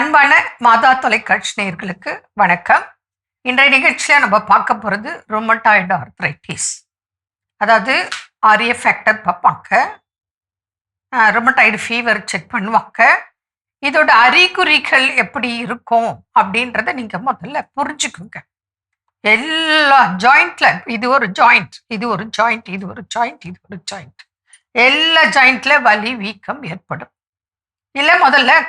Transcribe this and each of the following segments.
அன்பான மாதா தொலைக்காட்சி நேயர்களுக்கு வணக்கம். இன்றைய நிகழ்ச்சியில் நம்ம பார்க்க போகிறது ருமட்டாய்டு ஆர்த்ரைட்டிஸ். அதாவது ஆர்ஏ ஃபேக்டர் பார்ப்பாங்க, ருமட்டாய்டு ஃபீவர் செக் பண்ணுவாங்க. இதோட அறிகுறிகள் எப்படி இருக்கும் அப்படின்றத நீங்கள் முதல்ல புரிஞ்சுக்குங்க. எல்லா ஜாயிண்ட்ல இது ஒரு ஜாயிண்ட், இது ஒரு ஜாயிண்ட், இது ஒரு ஜாயிண்ட், இது ஒரு ஜாயிண்ட், எல்லா ஜாயிண்ட்ல வலி வீக்கம் ஏற்படும். இல்லை முதல்ல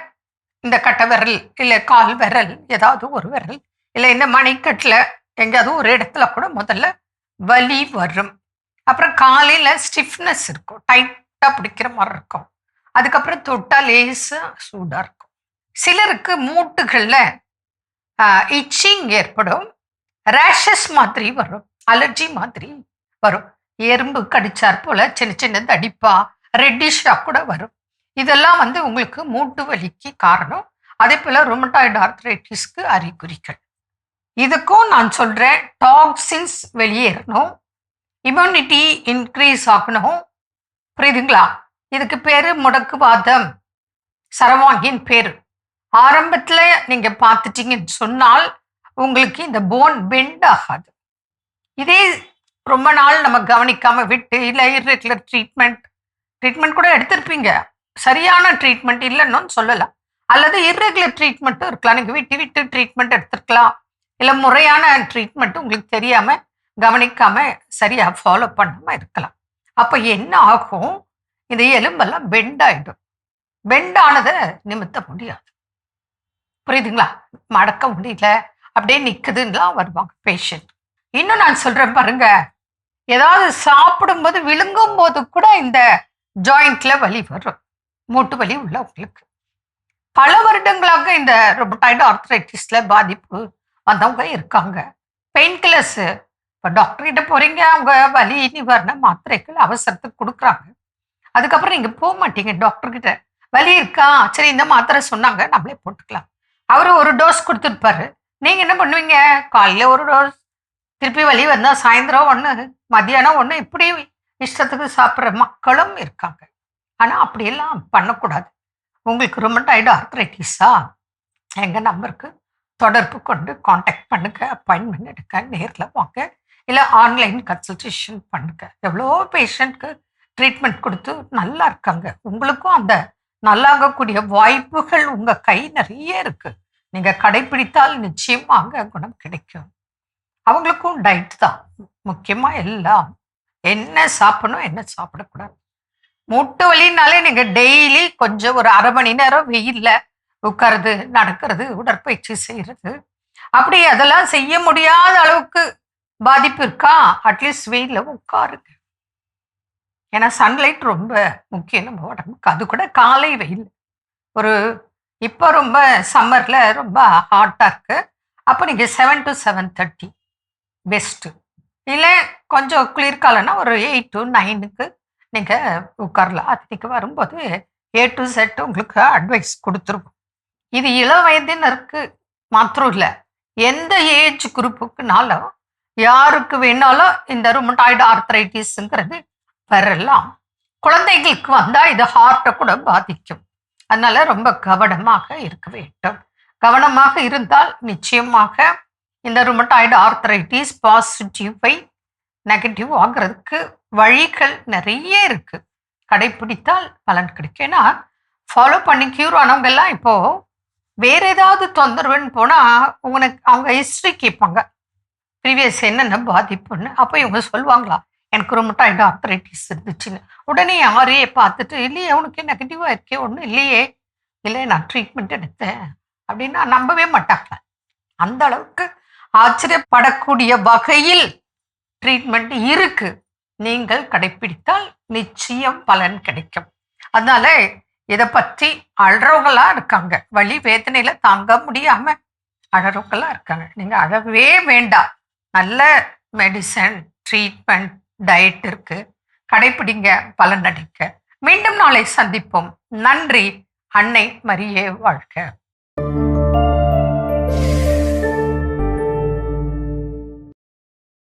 இந்த கட்டை விரல், இல்லை கால் விரல், ஏதாவது ஒரு விரல், இல்லை இந்த மணிக்கட்டில் எங்கேயாவது ஒரு இடத்துல கூட முதல்ல வலி வரும். அப்புறம் காலையில் ஸ்டிஃப்னஸ் இருக்கும், டைட்டாக பிடிக்கிற மாதிரி இருக்கும். அதுக்கப்புறம் தொட்டா லேசாக சூடாக இருக்கும். சிலருக்கு மூட்டுகளில் இச்சிங் ஏற்படும், ரேஷஸ் மாதிரி வரும், அலர்ஜி மாதிரி வரும். எறும்பு கடிச்சார் போல் சின்ன சின்ன தடிப்பா ரெட்டிஷாக கூட வரும். இதெல்லாம் உங்களுக்கு மூட்டு வலிக்கு காரணம். அதே போல் ருமட்டாய்டு ஆர்த்ரைட்டிஸ்க்கு அறிகுறிகள். இதுக்கும் நான் சொல்கிறேன், டாக்ஸின்ஸ் வெளியேறணும், இம்யூனிட்டி இன்க்ரீஸ் ஆகணும். புரியுதுங்களா? இதுக்கு பேர் முடக்குவாதம், சரவாங்கின் பேர். ஆரம்பத்தில் நீங்கள் பார்த்துட்டீங்கன்னு சொன்னால் உங்களுக்கு இந்த போன் பெண்ட் ஆகாது. இதே ரொம்ப நாள் நம்ம கவனிக்காமல் விட்டு, இல்லை இர்ரெகுலர் ட்ரீட்மெண்ட் கூட எடுத்திருப்பீங்க, சரியான ட்ரீட்மெண்ட் இல்லைன்னு சொல்லலாம். அல்லது இர்ரெகுலர் ட்ரீட்மெண்ட்டும் இருக்கலாம். நீங்கள் விட்டு விட்டு ட்ரீட்மெண்ட் எடுத்துருக்கலாம். இல்லை முறையான ட்ரீட்மெண்ட் உங்களுக்கு தெரியாமல் கவனிக்காமல் சரியாக ஃபாலோ பண்ணாமல் இருக்கலாம். அப்போ என்ன ஆகும்? இந்த எலும்பெல்லாம் பெண்ட் ஆகிடும். பெண்ட் ஆனதை நிமித்த முடியாது. புரியுதுங்களா? மடக்க முடியல, அப்படியே நிற்குதுன்னெலாம் வருவாங்க பேஷண்ட். இன்னும் நான் சொல்கிறேன் பாருங்க, ஏதாவது சாப்பிடும்போது விழுங்கும் போது கூட இந்த ஜாயிண்ட்ல வலி வரும், மூட்டு வலி உள்ளவங்களுக்கு. பல வருடங்களாக இந்த ருமட்டாய்டு ஆர்த்ரைட்டிஸ்ல பாதிப்பு வந்தவங்க இருக்காங்க. பெயின் கில்லர்ஸ், இப்போ டாக்டர்கிட்ட போறீங்க, அவங்க வலி நிவாரண மாத்திரைகள் அவசரத்துக்கு கொடுக்குறாங்க. அதுக்கப்புறம் நீங்க போக மாட்டீங்க டாக்டர்கிட்ட. வலி இருக்கா, சரி இந்த மாத்திரை சொன்னாங்க நம்மளே போட்டுக்கலாம். அவர் ஒரு டோஸ் கொடுத்துருப்பாரு. நீங்க என்ன பண்ணுவீங்க? காலையில ஒரு டோஸ், திருப்பி வலி வந்தா சாயந்தரம் ஒன்று, மத்தியானம் ஒன்று, இப்படி இஷ்டத்துக்கு சாப்பிட்ற மக்களும் இருக்காங்க. ஆனால் அப்படியெல்லாம் பண்ணக்கூடாது. உங்களுக்கு ருமட்டாய்டு ஆர்த்ரைட்டிஸா, எங்கள் நம்பருக்கு தொடர்பு கொண்டு காண்டாக்ட் பண்ணுங்க, அப்பாயின்மெண்ட் எடுக்க, நேரில் வாங்க, இல்லை ஆன்லைன் கன்சல்டேஷன் பண்ணுங்க. எவ்வளோ பேஷண்ட்க்கு ட்ரீட்மெண்ட் கொடுத்து நல்லா இருக்காங்க. உங்களுக்கும் அந்த நல்லாகக்கூடிய வாய்ப்புகள் உங்கள் கை நிறைய இருக்குது. நீங்கள் கடைப்பிடித்தால் நிச்சயமாக குணம் கிடைக்கும். அவங்களுக்கும் டயட் தான் முக்கியமாக. எல்லாம் என்ன சாப்பிடணும், என்ன சாப்பிடக்கூடாது. மூட்டு வலினாலே நீங்கள் டெய்லி கொஞ்சம் ஒரு அரை மணி நேரம் வெயிலில் உட்காருது, நடக்கிறது, உடற்பயிற்சி செய்கிறது, அப்படி அதெல்லாம் செய்ய முடியாத அளவுக்கு பாதிப்பு இருக்கா, அட்லீஸ்ட் வெயிலில் உட்காருங்க. ஏன்னா சன்லைட் ரொம்ப முக்கியம் நம்ம உடம்புக்கு. அது கூட காலை வெயில். ஒரு இப்போ ரொம்ப சம்மரில் ரொம்ப ஹாட்டாக இருக்கு, அப்போ நீங்கள் 7 to 7:30 பெஸ்ட்டு. இல்லை கொஞ்சம் குளிர்காலம்னா ஒரு 8 to 9க்கு நீங்கள் உட்காரலாம். அது நீங்கள் வரும்போது A to Z உங்களுக்கு அட்வைஸ் கொடுத்துருக்கும். இது இளம் வயதினருக்கு மாத்திரம் இல்லை, எந்த ஏஜ் குரூப்புக்குனாலும் யாருக்கு வேணாலும் இந்த ருமட்டாய்டு ஆர்த்ரைட்டிஸ்ங்கிறது வரலாம். குழந்தைகளுக்கு வந்தால் இது ஹார்ட்டை கூட பாதிக்கும். அதனால ரொம்ப கவனமாக இருக்க வேண்டும். கவனமாக இருந்தால் நிச்சயமாக இந்த ருமட்டாய்டு ஆர்த்ரைட்டிஸ் பாசிட்டிவை நெகட்டிவ் ஆகிறதுக்கு வழிகள் நிறைய இருக்கு. கடைப்பிடித்தால் பலன் கிடைக்கும். ஏன்னா ஃபாலோ பண்ணி கியூர் ஆனவங்கெல்லாம் இப்போ வேற ஏதாவது தொந்தரவுன்னு போனால் அவங்க ஹிஸ்ட்ரி கேட்பாங்க, ப்ரீவியஸ் என்னென்ன பாதிப்புன்னு. அப்போ இவங்க சொல்லுவாங்களா, எனக்கு ருமட்டாய்டு ஆர்த்ரைட்டிஸ் இருந்துச்சுன்னு. உடனே யாரையே பார்த்துட்டு, இல்லையே உனக்கு நெகட்டிவாக இருக்கே, ஒன்றும் இல்லையே, இல்லை நான் ட்ரீட்மெண்ட் எடுத்தேன் அப்படின்னா நம்பவே மாட்டாங்க. அந்த அளவுக்கு ஆச்சரியப்படக்கூடிய வகையில் ட்ரீட்மெண்ட் இருக்கு. நீங்கள் கடைப்பிடித்தால் நிச்சயம் பலன் கிடைக்கும். அதனால இதை பற்றி அழறவங்களா இருக்காங்க, வலி வேதனையில தாங்க முடியாம அழறவங்களா இருக்காங்க. நீங்க அழவே வேண்டாம். நல்ல மெடிசன், ட்ரீட்மெண்ட், டயட் இருக்கு, கடைப்பிடிங்க, பலன் அளிக்க. மீண்டும் நாளை சந்திப்போம். நன்றி. அன்னை மரியே வாழ்க.